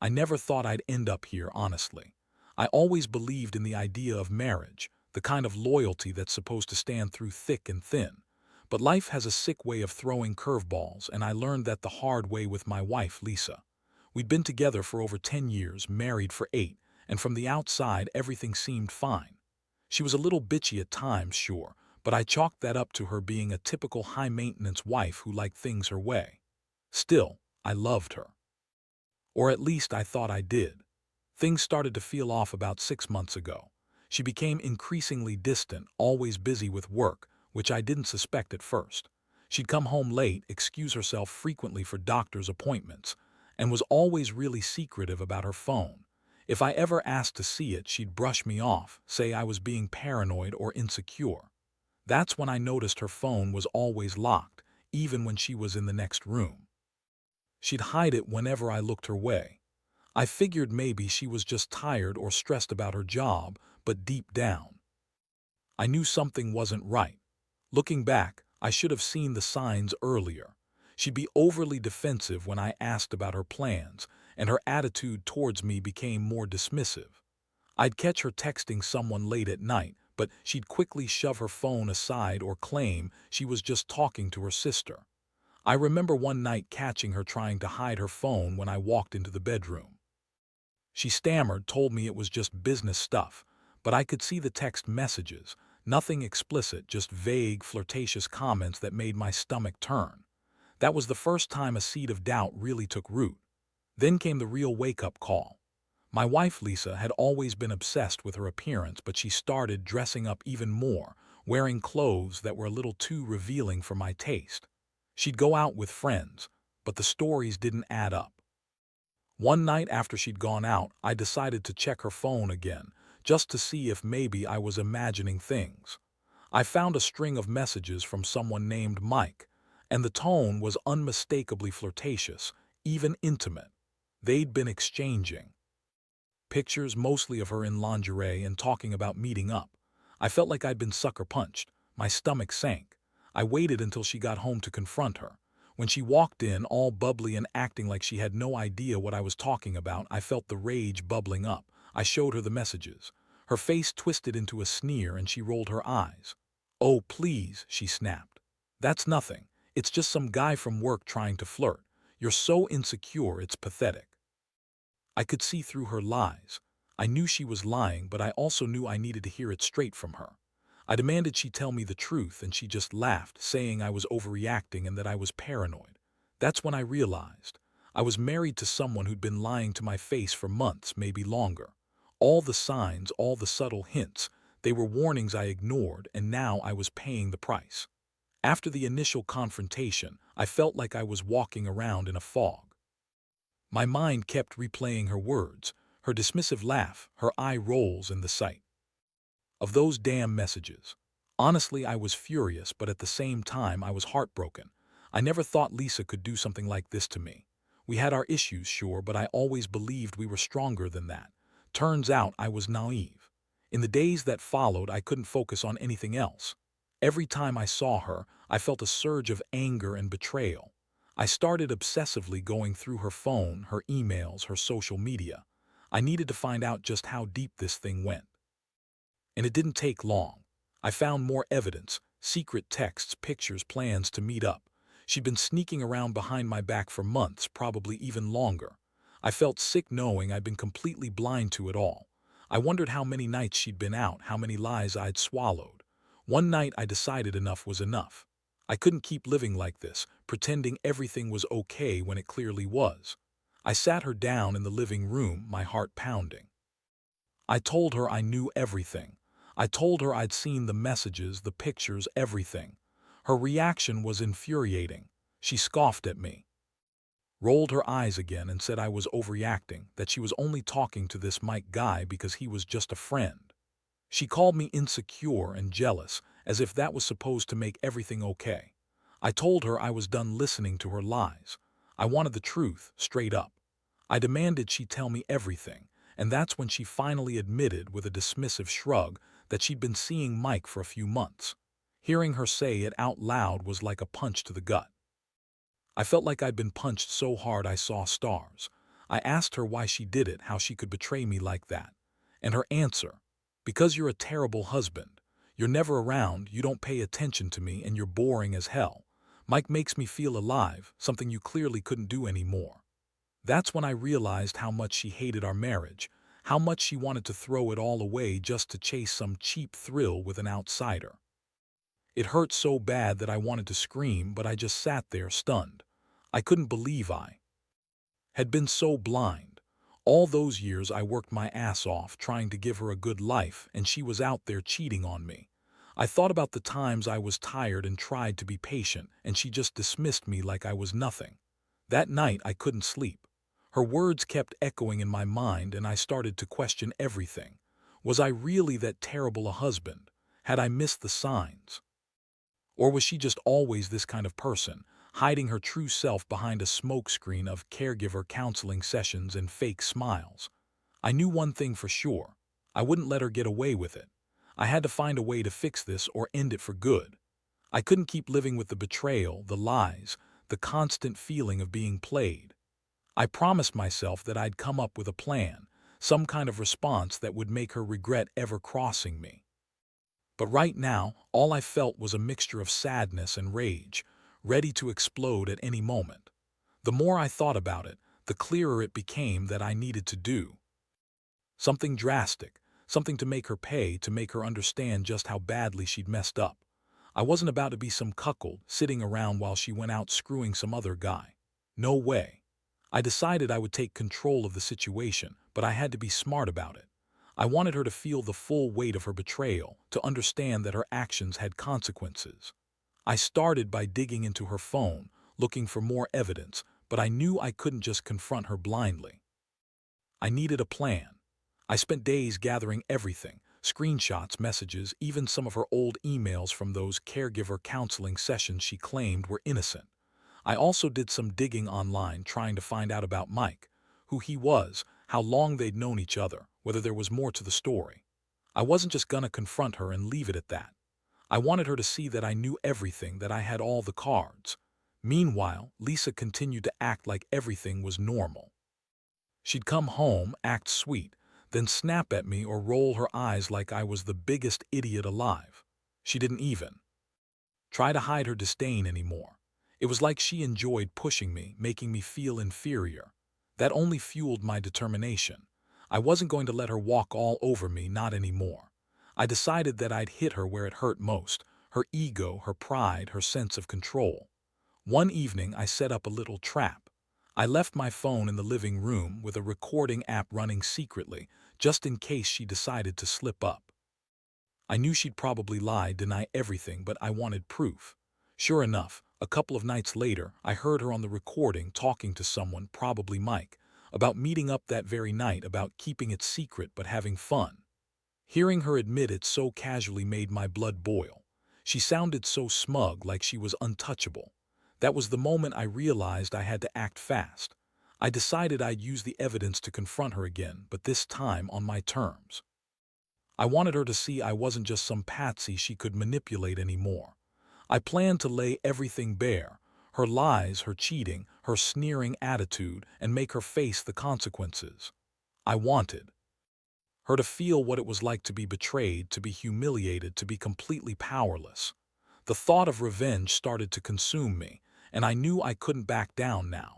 I never thought I'd end up here, honestly. I always believed in the idea of marriage, the kind of loyalty that's supposed to stand through thick and thin. But life has a sick way of throwing curveballs, and I learned that the hard way with my wife, Lisa. We'd been together for over 10 years, married for 8, and from the outside everything seemed fine. She was a little bitchy at times, sure, but I chalked that up to her being a typical high-maintenance wife who liked things her way. Still, I loved her. Or at least I thought I did. Things started to feel off about 6 months ago. She became increasingly distant, always busy with work, which I didn't suspect at first. She'd come home late, excuse herself frequently for doctor's appointments, and was always really secretive about her phone. If I ever asked to see it, she'd brush me off, say I was being paranoid or insecure. That's when I noticed her phone was always locked, even when she was in the next room. She'd hide it whenever I looked her way. I figured maybe she was just tired or stressed about her job, but deep down, I knew something wasn't right. Looking back, I should have seen the signs earlier. She'd be overly defensive when I asked about her plans, and her attitude towards me became more dismissive. I'd catch her texting someone late at night, but she'd quickly shove her phone aside or claim she was just talking to her sister. I remember one night catching her trying to hide her phone when I walked into the bedroom. She stammered, told me it was just business stuff, but I could see the text messages, nothing explicit, just vague, flirtatious comments that made my stomach turn. That was the first time a seed of doubt really took root. Then came the real wake-up call. My wife, Lisa, had always been obsessed with her appearance, but she started dressing up even more, wearing clothes that were a little too revealing for my taste. She'd go out with friends, but the stories didn't add up. One night after she'd gone out, I decided to check her phone again, just to see if maybe I was imagining things. I found a string of messages from someone named Mike, and the tone was unmistakably flirtatious, even intimate. They'd been exchanging pictures, mostly of her in lingerie, and talking about meeting up. I felt like I'd been sucker punched. My stomach sank. I waited until she got home to confront her. When she walked in, all bubbly and acting like she had no idea what I was talking about, I felt the rage bubbling up. I showed her the messages. Her face twisted into a sneer and she rolled her eyes. "Oh, please," she snapped. "That's nothing. It's just some guy from work trying to flirt. You're so insecure, it's pathetic." I could see through her lies. I knew she was lying, but I also knew I needed to hear it straight from her. I demanded she tell me the truth, and she just laughed, saying I was overreacting and that I was paranoid. That's when I realized. I was married to someone who'd been lying to my face for months, maybe longer. All the signs, all the subtle hints, they were warnings I ignored, and now I was paying the price. After the initial confrontation, I felt like I was walking around in a fog. My mind kept replaying her words, her dismissive laugh, her eye rolls, and the sight of those damn messages. Honestly, I was furious, but at the same time, I was heartbroken. I never thought Lisa could do something like this to me. We had our issues, sure, but I always believed we were stronger than that. Turns out I was naive. In the days that followed, I couldn't focus on anything else. Every time I saw her, I felt a surge of anger and betrayal. I started obsessively going through her phone, her emails, her social media. I needed to find out just how deep this thing went. And it didn't take long. I found more evidence, secret texts, pictures, plans to meet up. She'd been sneaking around behind my back for months, probably even longer. I felt sick knowing I'd been completely blind to it all. I wondered how many nights she'd been out, how many lies I'd swallowed. One night I decided enough was enough. I couldn't keep living like this, pretending everything was okay when it clearly was. I sat her down in the living room, my heart pounding. I told her I knew everything. I told her I'd seen the messages, the pictures, everything. Her reaction was infuriating. She scoffed at me, rolled her eyes again, and said I was overreacting, that she was only talking to this Mike guy because he was just a friend. She called me insecure and jealous, as if that was supposed to make everything okay. I told her I was done listening to her lies. I wanted the truth, straight up. I demanded she tell me everything, and that's when she finally admitted, with a dismissive shrug, that she'd been seeing Mike for a few months. Hearing her say it out loud was like a punch to the gut. I felt like I'd been punched so hard I saw stars. I asked her why she did it, how she could betray me like that. And her answer, "Because you're a terrible husband. You're never around, you don't pay attention to me, and you're boring as hell. Mike makes me feel alive, something you clearly couldn't do anymore." That's when I realized how much she hated our marriage, how much she wanted to throw it all away just to chase some cheap thrill with an outsider. It hurt so bad that I wanted to scream, but I just sat there stunned. I couldn't believe I had been so blind. All those years I worked my ass off trying to give her a good life, and she was out there cheating on me. I thought about the times I was tired and tried to be patient, and she just dismissed me like I was nothing. That night I couldn't sleep. Her words kept echoing in my mind, and I started to question everything. Was I really that terrible a husband? Had I missed the signs? Or was she just always this kind of person, hiding her true self behind a smokescreen of caregiver counseling sessions and fake smiles? I knew one thing for sure. I wouldn't let her get away with it. I had to find a way to fix this or end it for good. I couldn't keep living with the betrayal, the lies, the constant feeling of being played. I promised myself that I'd come up with a plan, some kind of response that would make her regret ever crossing me. But right now, all I felt was a mixture of sadness and rage, ready to explode at any moment. The more I thought about it, the clearer it became that I needed to do something drastic, something to make her pay, to make her understand just how badly she'd messed up. I wasn't about to be some cuckold sitting around while she went out screwing some other guy. No way. I decided I would take control of the situation, but I had to be smart about it. I wanted her to feel the full weight of her betrayal, to understand that her actions had consequences. I started by digging into her phone, looking for more evidence, but I knew I couldn't just confront her blindly. I needed a plan. I spent days gathering everything, screenshots, messages, even some of her old emails from those caregiver counseling sessions she claimed were innocent. I also did some digging online trying to find out about Mike, who he was, how long they'd known each other, whether there was more to the story. I wasn't just gonna confront her and leave it at that. I wanted her to see that I knew everything, that I had all the cards. Meanwhile, Lisa continued to act like everything was normal. She'd come home, act sweet, then snap at me or roll her eyes like I was the biggest idiot alive. She didn't even try to hide her disdain anymore. It was like she enjoyed pushing me, making me feel inferior. That only fueled my determination. I wasn't going to let her walk all over me, not anymore. I decided that I'd hit her where it hurt most, her ego, her pride, her sense of control. One evening I set up a little trap. I left my phone in the living room with a recording app running secretly, just in case she decided to slip up. I knew she'd probably lie, deny everything, but I wanted proof. Sure enough, a couple of nights later, I heard her on the recording talking to someone, probably Mike, about meeting up that very night, about keeping it secret but having fun. Hearing her admit it so casually made my blood boil. She sounded so smug, like she was untouchable. That was the moment I realized I had to act fast. I decided I'd use the evidence to confront her again, but this time on my terms. I wanted her to see I wasn't just some patsy she could manipulate anymore. I planned to lay everything bare, her lies, her cheating, her sneering attitude, and make her face the consequences. I wanted her to feel what it was like to be betrayed, to be humiliated, to be completely powerless. The thought of revenge started to consume me, and I knew I couldn't back down now.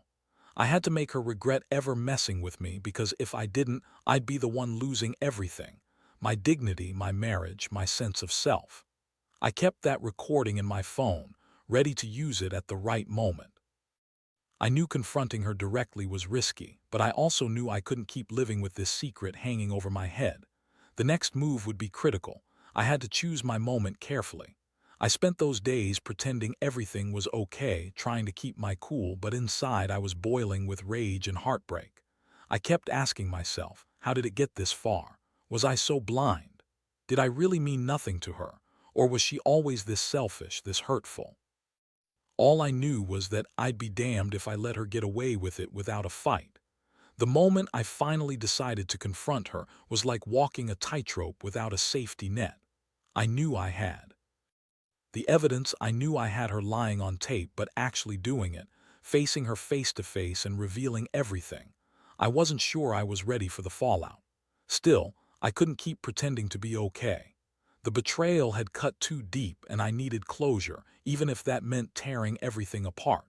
I had to make her regret ever messing with me, because if I didn't, I'd be the one losing everything. My dignity, my marriage, my sense of self. I kept that recording in my phone, ready to use it at the right moment. I knew confronting her directly was risky, but I also knew I couldn't keep living with this secret hanging over my head. The next move would be critical. I had to choose my moment carefully. I spent those days pretending everything was okay, trying to keep my cool, but inside I was boiling with rage and heartbreak. I kept asking myself, how did it get this far? Was I so blind? Did I really mean nothing to her? Or was she always this selfish, this hurtful? All I knew was that I'd be damned if I let her get away with it without a fight. The moment I finally decided to confront her was like walking a tightrope without a safety net. I knew I had the evidence, I knew I had her lying on tape, but actually doing it, facing her face to face and revealing everything. I wasn't sure I was ready for the fallout. Still, I couldn't keep pretending to be okay. The betrayal had cut too deep and I needed closure, even if that meant tearing everything apart.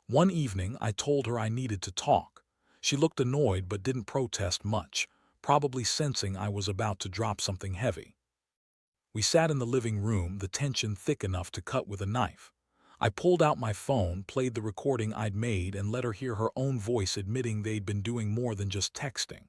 One evening, I told her I needed to talk. She looked annoyed but didn't protest much, probably sensing I was about to drop something heavy. We sat in the living room, the tension thick enough to cut with a knife. I pulled out my phone, played the recording I'd made, and let her hear her own voice admitting they'd been doing more than just texting.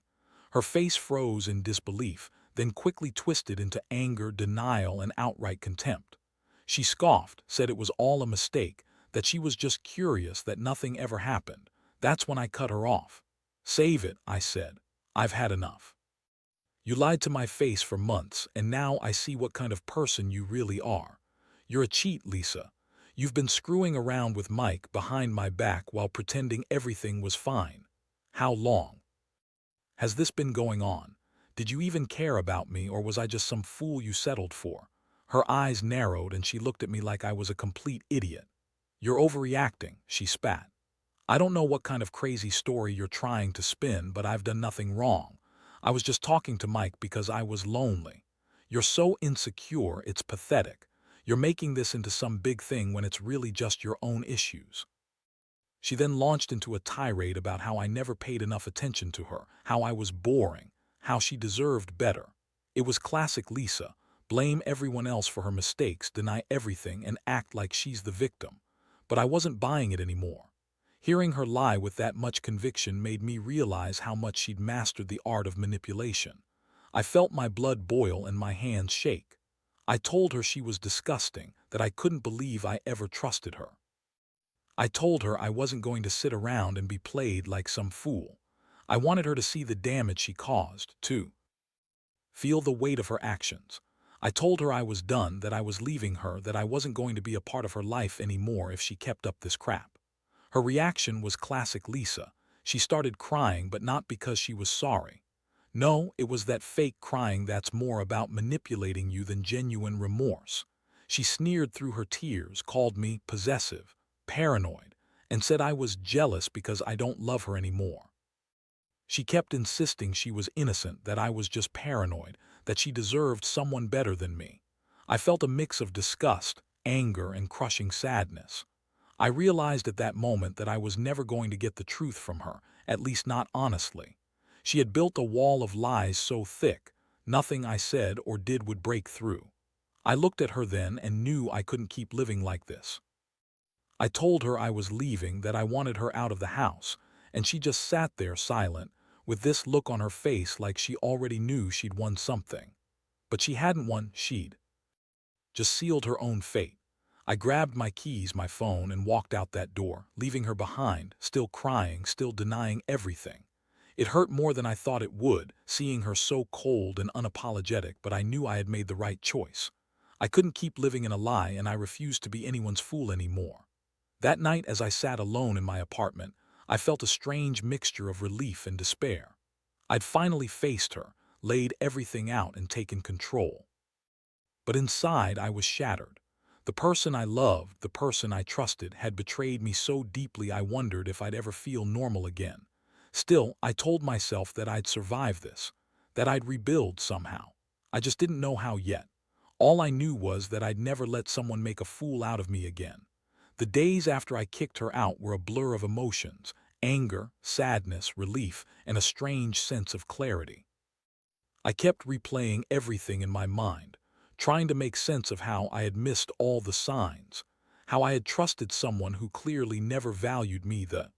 Her face froze in disbelief, then quickly twisted into anger, denial, and outright contempt. She scoffed, said it was all a mistake, that she was just curious, that nothing ever happened. That's when I cut her off. "Save it," I said. "I've had enough. You lied to my face for months, and now I see what kind of person you really are. You're a cheat, Lisa. You've been screwing around with Mike behind my back while pretending everything was fine. How long has this been going on? Did you even care about me, or was I just some fool you settled for?" Her eyes narrowed and she looked at me like I was a complete idiot. "You're overreacting," she spat. "I don't know what kind of crazy story you're trying to spin, but I've done nothing wrong. I was just talking to Mike because I was lonely. You're so insecure, it's pathetic. You're making this into some big thing when it's really just your own issues." She then launched into a tirade about how I never paid enough attention to her, how I was boring, how she deserved better. It was classic Lisa: blame everyone else for her mistakes, deny everything, and act like she's the victim. But I wasn't buying it anymore. Hearing her lie with that much conviction made me realize how much she'd mastered the art of manipulation. I felt my blood boil and my hands shake. I told her she was disgusting, that I couldn't believe I ever trusted her. I told her I wasn't going to sit around and be played like some fool. I wanted her to see the damage she caused, to feel the weight of her actions. I told her I was done, that I was leaving her, that I wasn't going to be a part of her life anymore if she kept up this crap. Her reaction was classic Lisa. She started crying, but not because she was sorry. No, it was that fake crying that's more about manipulating you than genuine remorse. She sneered through her tears, called me possessive, paranoid, and said I was jealous because I don't love her anymore. She kept insisting she was innocent, that I was just paranoid, that she deserved someone better than me. I felt a mix of disgust, anger, and crushing sadness. I realized at that moment that I was never going to get the truth from her, at least not honestly. She had built a wall of lies so thick, nothing I said or did would break through. I looked at her then and knew I couldn't keep living like this. I told her I was leaving, that I wanted her out of the house, and she just sat there silent, with this look on her face like she already knew she'd won something. But she hadn't won, she'd just sealed her own fate. I grabbed my keys, my phone, and walked out that door, leaving her behind, still crying, still denying everything. It hurt more than I thought it would, seeing her so cold and unapologetic, but I knew I had made the right choice. I couldn't keep living in a lie, and I refused to be anyone's fool anymore. That night, as I sat alone in my apartment, I felt a strange mixture of relief and despair. I'd finally faced her, laid everything out, and taken control. But inside, I was shattered. The person I loved, the person I trusted, had betrayed me so deeply I wondered if I'd ever feel normal again. Still, I told myself that I'd survive this, that I'd rebuild somehow. I just didn't know how yet. All I knew was that I'd never let someone make a fool out of me again. The days after I kicked her out were a blur of emotions: anger, sadness, relief, and a strange sense of clarity. I kept replaying everything in my mind, trying to make sense of how I had missed all the signs, how I had trusted someone who clearly never valued me the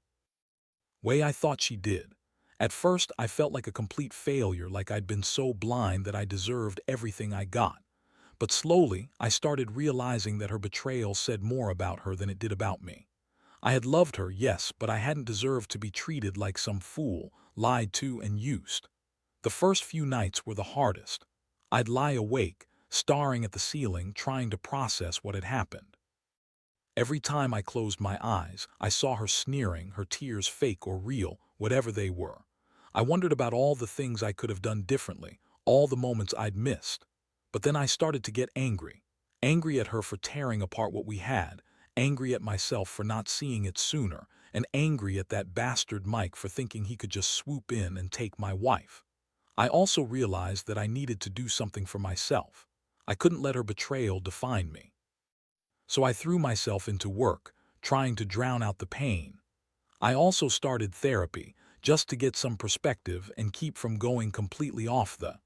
way I thought she did. At first, I felt like a complete failure, like I'd been so blind that I deserved everything I got. But slowly, I started realizing that her betrayal said more about her than it did about me. I had loved her, yes, but I hadn't deserved to be treated like some fool, lied to and used. The first few nights were the hardest. I'd lie awake, staring at the ceiling, trying to process what had happened. Every time I closed my eyes, I saw her sneering, her tears fake or real, whatever they were. I wondered about all the things I could have done differently, all the moments I'd missed. But then I started to get angry. Angry at her for tearing apart what we had, angry at myself for not seeing it sooner, and angry at that bastard Mike for thinking he could just swoop in and take my wife. I also realized that I needed to do something for myself. I couldn't let her betrayal define me. So I threw myself into work, trying to drown out the pain. I also started therapy, just to get some perspective and keep from going completely off the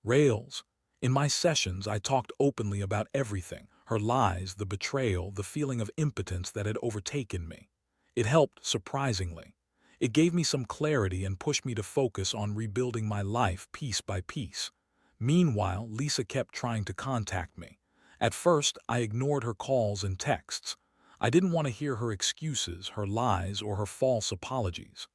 rails. In my sessions, I talked openly about everything: her lies, the betrayal, the feeling of impotence that had overtaken me. It helped, surprisingly. It gave me some clarity and pushed me to focus on rebuilding my life piece by piece. Meanwhile, Lisa kept trying to contact me. At first, I ignored her calls and texts. I didn't want to hear her excuses, her lies, or her false apologies.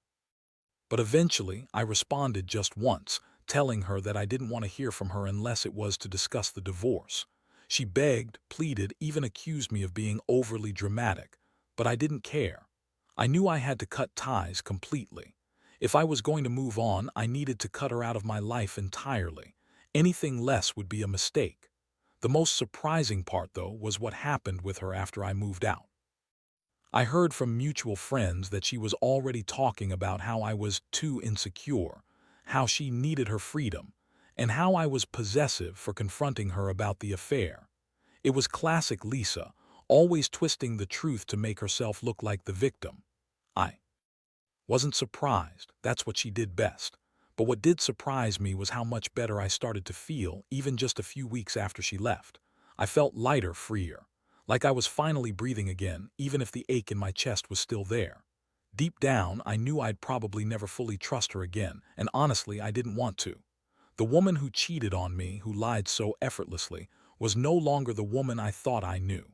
But eventually, I responded just once, telling her that I didn't want to hear from her unless it was to discuss the divorce. She begged, pleaded, even accused me of being overly dramatic, but I didn't care. I knew I had to cut ties completely. If I was going to move on, I needed to cut her out of my life entirely. Anything less would be a mistake. The most surprising part, though, was what happened with her after I moved out. I heard from mutual friends that she was already talking about how I was too insecure, how she needed her freedom, and how I was possessive for confronting her about the affair. It was classic Lisa, always twisting the truth to make herself look like the victim. I wasn't surprised. That's what she did best. But what did surprise me was how much better I started to feel, even just a few weeks after she left. I felt lighter, freer, like I was finally breathing again, even if the ache in my chest was still there. Deep down, I knew I'd probably never fully trust her again, and honestly, I didn't want to. The woman who cheated on me, who lied so effortlessly, was no longer the woman I thought I knew.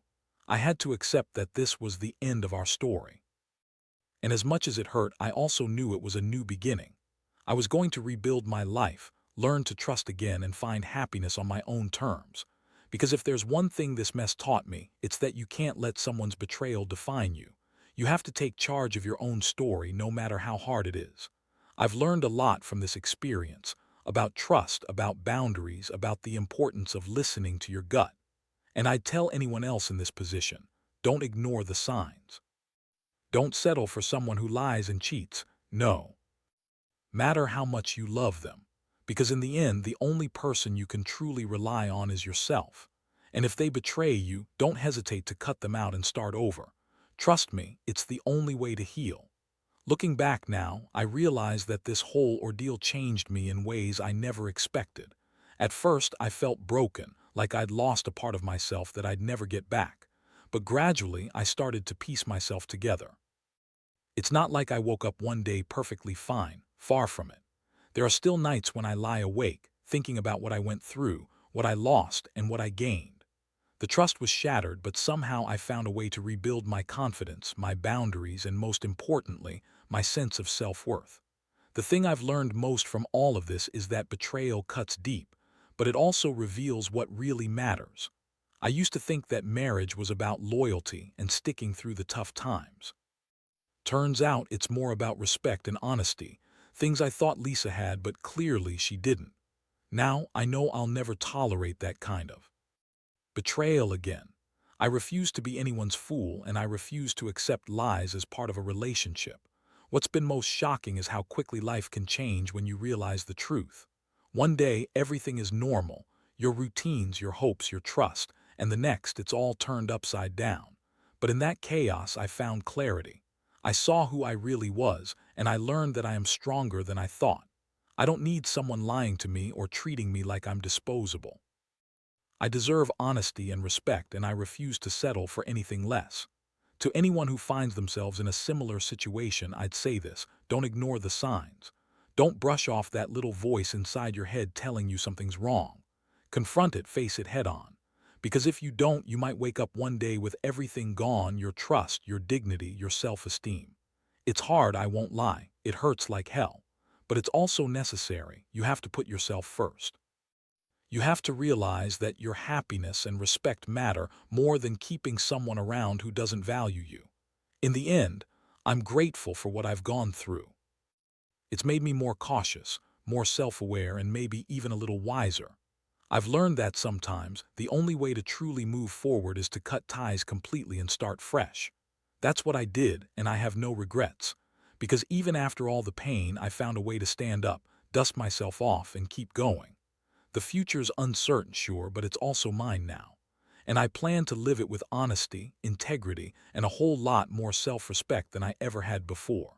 I had to accept that this was the end of our story. And as much as it hurt, I also knew it was a new beginning. I was going to rebuild my life, learn to trust again, and find happiness on my own terms. Because if there's one thing this mess taught me, it's that you can't let someone's betrayal define you. You have to take charge of your own story, no matter how hard it is. I've learned a lot from this experience, about trust, about boundaries, about the importance of listening to your gut. And I'd tell anyone else in this position, don't ignore the signs. Don't settle for someone who lies and cheats. No matter how much you love them. Because in the end, the only person you can truly rely on is yourself. And if they betray you, don't hesitate to cut them out and start over. Trust me, it's the only way to heal. Looking back now, I realize that this whole ordeal changed me in ways I never expected. At first, I felt broken, like I'd lost a part of myself that I'd never get back. But gradually, I started to piece myself together. It's not like I woke up one day perfectly fine, far from it. There are still nights when I lie awake, thinking about what I went through, what I lost, and what I gained. The trust was shattered, but somehow I found a way to rebuild my confidence, my boundaries, and most importantly, my sense of self-worth. The thing I've learned most from all of this is that betrayal cuts deep, but it also reveals what really matters. I used to think that marriage was about loyalty and sticking through the tough times. Turns out it's more about respect and honesty, things I thought Lisa had, but clearly she didn't. Now I know I'll never tolerate that kind of betrayal again. I refuse to be anyone's fool, and I refuse to accept lies as part of a relationship. What's been most shocking is how quickly life can change when you realize the truth. One day, everything is normal, your routines, your hopes, your trust, and the next, it's all turned upside down. But in that chaos, I found clarity. I saw who I really was, and I learned that I am stronger than I thought. I don't need someone lying to me or treating me like I'm disposable. I deserve honesty and respect, and I refuse to settle for anything less. To anyone who finds themselves in a similar situation, I'd say this: don't ignore the signs. Don't brush off that little voice inside your head telling you something's wrong. Confront it, face it head on. Because if you don't, you might wake up one day with everything gone: your trust, your dignity, your self-esteem. It's hard, I won't lie. It hurts like hell. But it's also necessary. You have to put yourself first. You have to realize that your happiness and respect matter more than keeping someone around who doesn't value you. In the end, I'm grateful for what I've gone through. It's made me more cautious, more self-aware, and maybe even a little wiser. I've learned that sometimes the only way to truly move forward is to cut ties completely and start fresh. That's what I did, and I have no regrets. Because even after all the pain, I found a way to stand up, dust myself off, and keep going. The future's uncertain, sure, but it's also mine now. And I plan to live it with honesty, integrity, and a whole lot more self-respect than I ever had before.